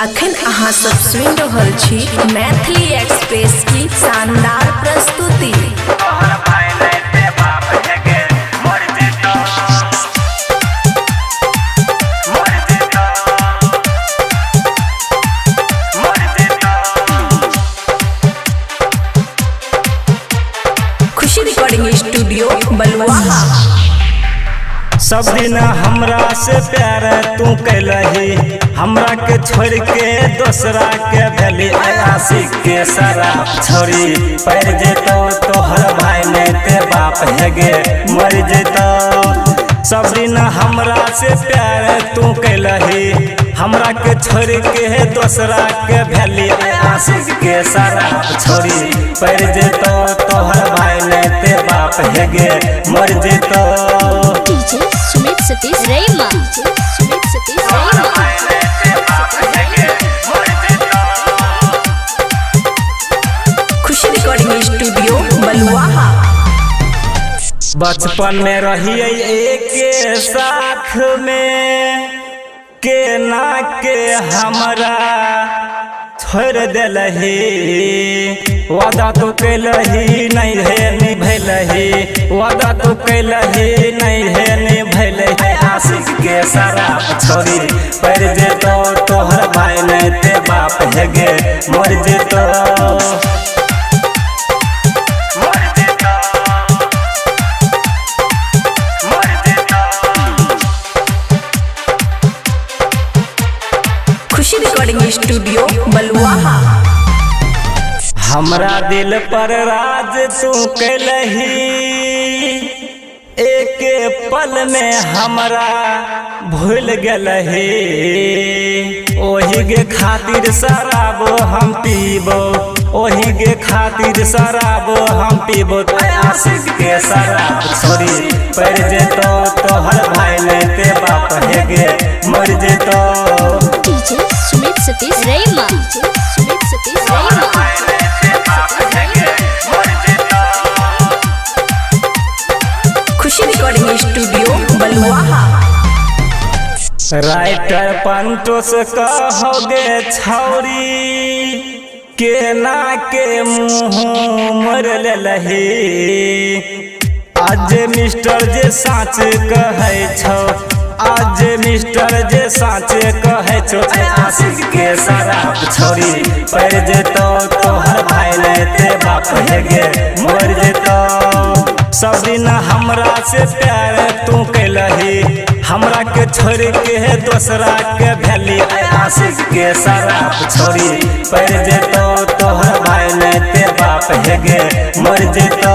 अखन अहाँ सब सुनि रहल छी मैथिली एक्सप्रेस की शानदार प्रस्तुति। खुशी रिकॉर्डिंग स्टूडियो बलुआहा। सब दिन हमरा से प्यार तू कैलही, हमरा के छोड़ के दूसरा के भेली आशिक के शराब छोड़ी पैर जेतो तोहर भाई ने ते बाप हेगे मर जेतो। सब दिन हमरा से प्यार तू कैलही, हमरा के छोड़ के दूसरा के भेली आशिक के शराब छोड़ी पैर जेतो तोहर भाई ने ते बाप हेगे मर जेतो। सुमित सतीश रैमा, सुमित सतीश रैमा। खुशी रिकॉर्डिंग स्टूडियो बलुआहा। बचपन में रहिए एक साथ में के ना के हमरा छोड़ दिलही, वादा तो कैलही नहीं है निभैलही, वादा तो कैलही नहीं है निभैलही। आशिक के शराब छोड़ी पैर जेतो तोहर भाई ने ते बाप हेगे मर जेतो। खुशी रिकॉर्डिंग स्टूडियो बलुआहा। हमरा दिल पर राज तू कैलही, एक पल में हमरा भूल गलही। ओही के खातिर शराब हम पीबो, ओही के खातिर शराब हम पीबो। आशिक के शराब छोड़ी पैर जेतो तोहर भाई ने ते बाप हेगे मर जेतो। सुमित सतीश रैमा, सुमित सतीश रैमा। खुशी रिकॉर्डिंग स्टूडियो बलुआहा। राइटर पंटोस कहोगे छौरी के ना के मुँह मर लही। आज मिस्टर जे साँच कहे छो, आज मिस्टर जे साँच कहे छो। आशिक के शराब छोड़ी पैर जेतो तोहर भाई ने ते बाप हेगे मर जेतो। सब दिन हमरा से प्यार तू कैलही, हमरा के छोड़ के दूसरा के भेली आशिक के शराब छोड़ी पैर जेतो तोहर भाई ने ते बाप हेगे मर जेतो।